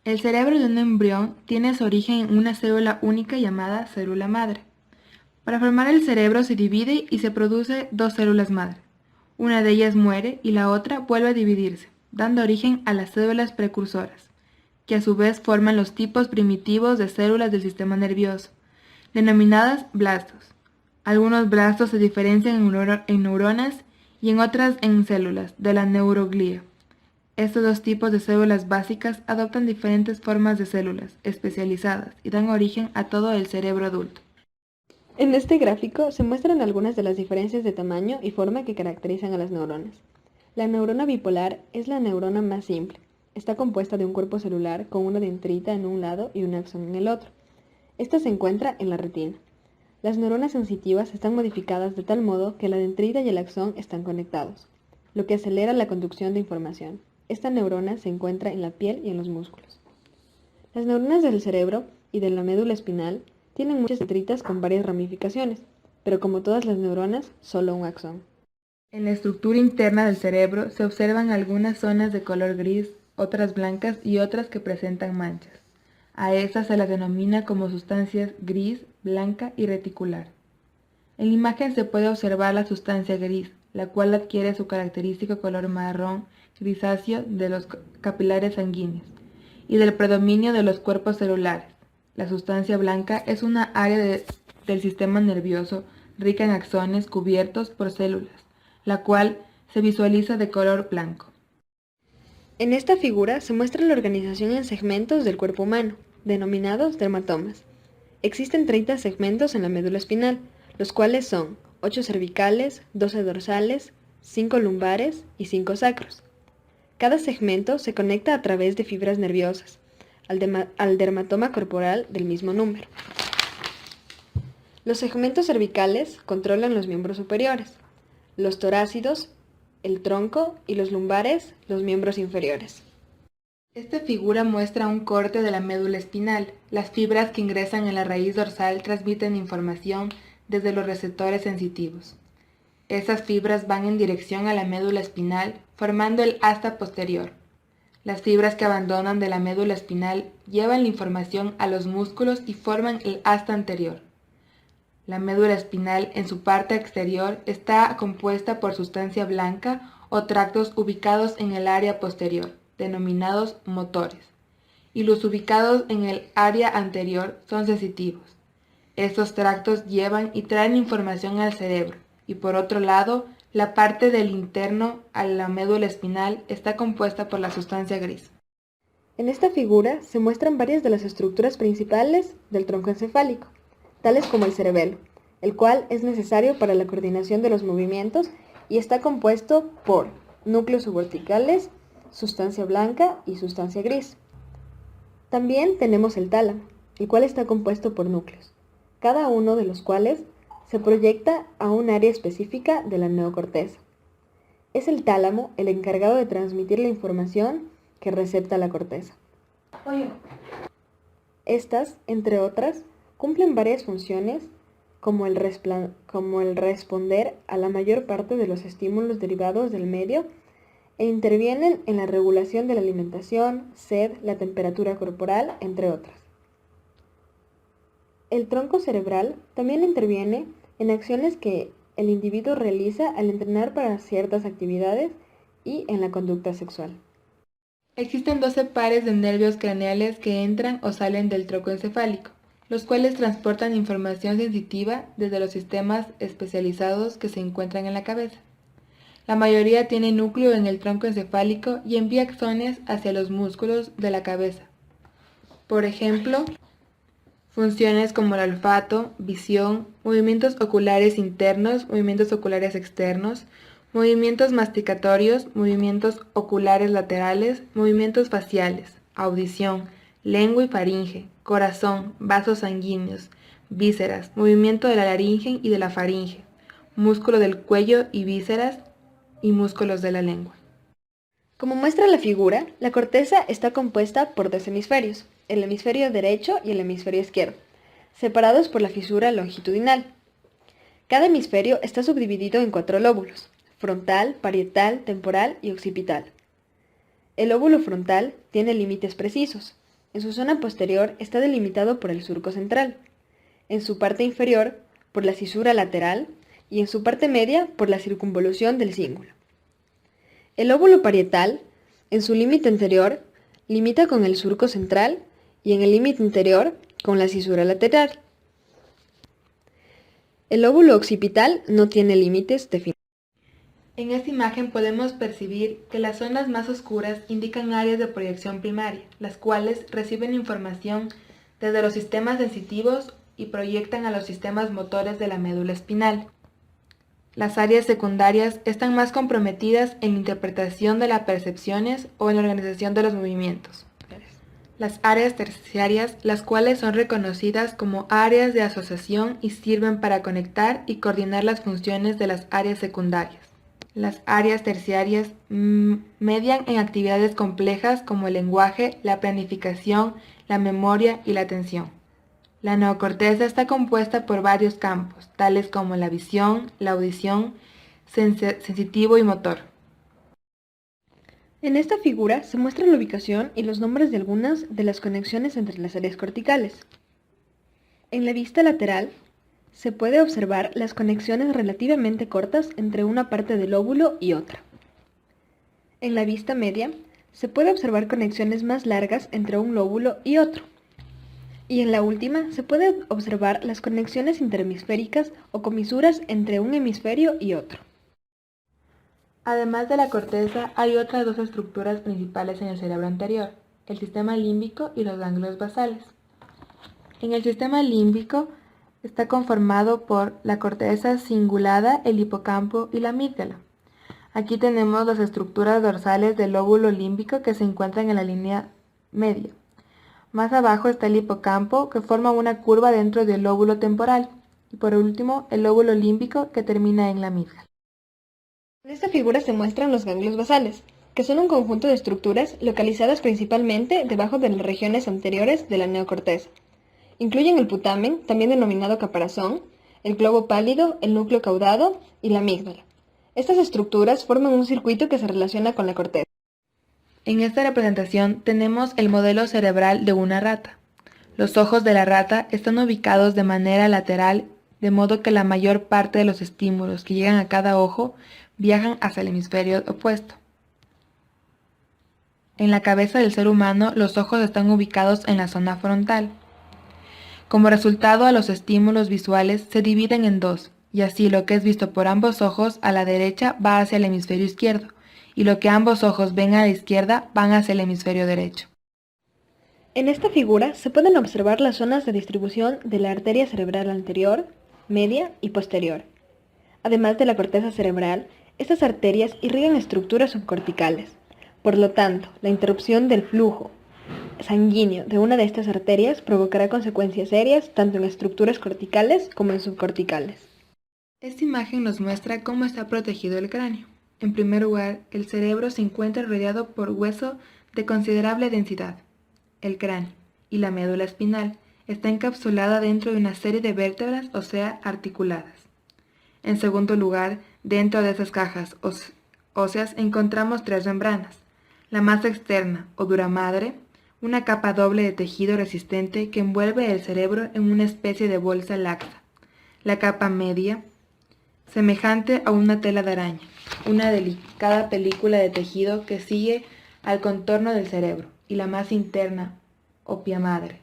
El cerebro de un embrión tiene su origen en una célula única llamada célula madre. Para formar el cerebro se divide y se produce dos células madre. Una de ellas muere y la otra vuelve a dividirse, dando origen a las células precursoras, que a su vez forman los tipos primitivos de células del sistema nervioso, denominadas blastos. Algunos blastos se diferencian en neuronas y en otras en células de la neuroglía. Estos dos tipos de células básicas adoptan diferentes formas de células especializadas y dan origen a todo el cerebro adulto. En este gráfico se muestran algunas de las diferencias de tamaño y forma que caracterizan a las neuronas. La neurona bipolar es la neurona más simple. Está compuesta de un cuerpo celular con una dendrita en un lado y un axón en el otro. Esta se encuentra en la retina. Las neuronas sensitivas están modificadas de tal modo que la dendrita y el axón están conectados, lo que acelera la conducción de información. Esta neurona se encuentra en la piel y en los músculos. Las neuronas del cerebro y de la médula espinal tienen muchas dendritas con varias ramificaciones, pero como todas las neuronas, solo un axón. En la estructura interna del cerebro se observan algunas zonas de color gris, otras blancas y otras que presentan manchas. A estas se las denomina como sustancias gris, blanca y reticular. En la imagen se puede observar la sustancia gris, la cual adquiere su característico color marrón grisáceo de los capilares sanguíneos y del predominio de los cuerpos celulares. La sustancia blanca es una área del sistema nervioso rica en axones cubiertos por células, la cual se visualiza de color blanco. En esta figura se muestra la organización en segmentos del cuerpo humano, denominados dermatomas. Existen 30 segmentos en la médula espinal, los cuales son 8 cervicales, 12 dorsales, 5 lumbares y 5 sacros. Cada segmento se conecta a través de fibras nerviosas al dermatoma corporal del mismo número. Los segmentos cervicales controlan los miembros superiores, los torácidos, el tronco y los lumbares, los miembros inferiores. Esta figura muestra un corte de la médula espinal. Las fibras que ingresan en la raíz dorsal transmiten información desde los receptores sensitivos. Esas fibras van en dirección a la médula espinal, formando el asta posterior. Las fibras que abandonan de la médula espinal llevan la información a los músculos y forman el asta anterior. La médula espinal, en su parte exterior, está compuesta por sustancia blanca o tractos ubicados en el área posterior, denominados motores, y los ubicados en el área anterior son sensitivos. Estos tractos llevan y traen información al cerebro, y por otro lado, la parte del interno a la médula espinal está compuesta por la sustancia gris. En esta figura se muestran varias de las estructuras principales del tronco encefálico, tales como el cerebelo, el cual es necesario para la coordinación de los movimientos y está compuesto por núcleos subcorticales, sustancia blanca y sustancia gris. También tenemos el tálamo, el cual está compuesto por núcleos, cada uno de los cuales se proyecta a un área específica de la neocorteza. Es el tálamo el encargado de transmitir la información que recepta la corteza. Estas, entre otras, cumplen varias funciones como el responder a la mayor parte de los estímulos derivados del medio e intervienen en la regulación de la alimentación, sed, la temperatura corporal, entre otras. El tronco cerebral también interviene en acciones que el individuo realiza al entrenar para ciertas actividades y en la conducta sexual. Existen 12 pares de nervios craneales que entran o salen del tronco encefálico, los cuales transportan información sensitiva desde los sistemas especializados que se encuentran en la cabeza. La mayoría tiene núcleo en el tronco encefálico y envía axones hacia los músculos de la cabeza. Por ejemplo, funciones como el olfato, visión, movimientos oculares internos, movimientos oculares externos, movimientos masticatorios, movimientos oculares laterales, movimientos faciales, audición, lengua y faringe, corazón, vasos sanguíneos, vísceras, movimiento de la laringe y de la faringe, músculo del cuello y vísceras y músculos de la lengua. Como muestra la figura, la corteza está compuesta por dos hemisferios, el hemisferio derecho y el hemisferio izquierdo, separados por la fisura longitudinal. Cada hemisferio está subdividido en 4 lóbulos: frontal, parietal, temporal y occipital. El lóbulo frontal tiene límites precisos, En su zona posterior está delimitado por el surco central, en su parte inferior por la cisura lateral y en su parte media por la circunvolución del cíngulo. El lóbulo parietal, en su límite anterior, limita con el surco central y en el límite interior con la cisura lateral. El lóbulo occipital no tiene límites definidos. En esta imagen podemos percibir que las zonas más oscuras indican áreas de proyección primaria, las cuales reciben información desde los sistemas sensitivos y proyectan a los sistemas motores de la médula espinal. Las áreas secundarias están más comprometidas en la interpretación de las percepciones o en la organización de los movimientos. Las áreas terciarias, las cuales son reconocidas como áreas de asociación y sirven para conectar y coordinar las funciones de las áreas secundarias. Las áreas terciarias median en actividades complejas como el lenguaje, la planificación, la memoria y la atención. La neocorteza está compuesta por varios campos, tales como la visión, la audición, sensitivo y motor. En esta figura se muestra la ubicación y los nombres de algunas de las conexiones entre las áreas corticales. En la vista lateral, se puede observar las conexiones relativamente cortas entre una parte del lóbulo y otra. En la vista media, se puede observar conexiones más largas entre un lóbulo y otro. Y en la última, se puede observar las conexiones interhemisféricas o comisuras entre un hemisferio y otro. Además de la corteza, hay otras dos estructuras principales en el cerebro anterior, el sistema límbico y los ganglios basales. En el sistema límbico está conformado por la corteza cingulada, el hipocampo y la amígdala. Aquí tenemos las estructuras dorsales del lóbulo límbico que se encuentran en la línea media. Más abajo está el hipocampo, que forma una curva dentro del lóbulo temporal. Y por último, el lóbulo límbico, que termina en la amígdala. En esta figura se muestran los ganglios basales, que son un conjunto de estructuras localizadas principalmente debajo de las regiones anteriores de la neocorteza. Incluyen el putamen, también denominado caparazón, el globo pálido, el núcleo caudado y la amígdala. Estas estructuras forman un circuito que se relaciona con la corteza. En esta representación tenemos el modelo cerebral de una rata. Los ojos de la rata están ubicados de manera lateral, de modo que la mayor parte de los estímulos que llegan a cada ojo viajan hacia el hemisferio opuesto. En la cabeza del ser humano, los ojos están ubicados en la zona frontal. Como resultado, a los estímulos visuales se dividen en dos, y así lo que es visto por ambos ojos a la derecha va hacia el hemisferio izquierdo, y lo que ambos ojos ven a la izquierda van hacia el hemisferio derecho. En esta figura se pueden observar las zonas de distribución de la arteria cerebral anterior, media y posterior. Además de la corteza cerebral, estas arterias irrigan estructuras subcorticales. Por lo tanto, la interrupción del flujo sanguíneo de una de estas arterias provocará consecuencias serias tanto en estructuras corticales como en subcorticales. Esta imagen nos muestra cómo está protegido el cráneo. En primer lugar, el cerebro se encuentra rodeado por hueso de considerable densidad. El cráneo y la médula espinal está encapsulada dentro de una serie de vértebras, o sea, articuladas. En segundo lugar, dentro de esas cajas óseas encontramos tres membranas. La más externa, o dura madre, una capa doble de tejido resistente que envuelve el cerebro en una especie de bolsa laxa. La capa media, semejante a una tela de araña, una delicada película de tejido que sigue al contorno del cerebro. Y la más interna, o pia madre,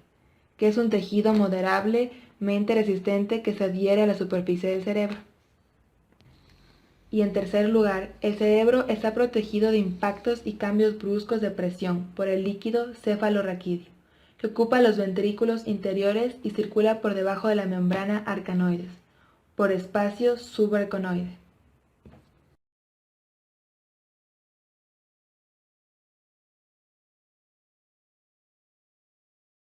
que es un tejido moderablemente resistente que se adhiere a la superficie del cerebro. Y en tercer lugar, el cerebro está protegido de impactos y cambios bruscos de presión por el líquido cefalorraquídeo, que ocupa los ventrículos interiores y circula por debajo de la membrana arcanoides, por espacio subarconoide.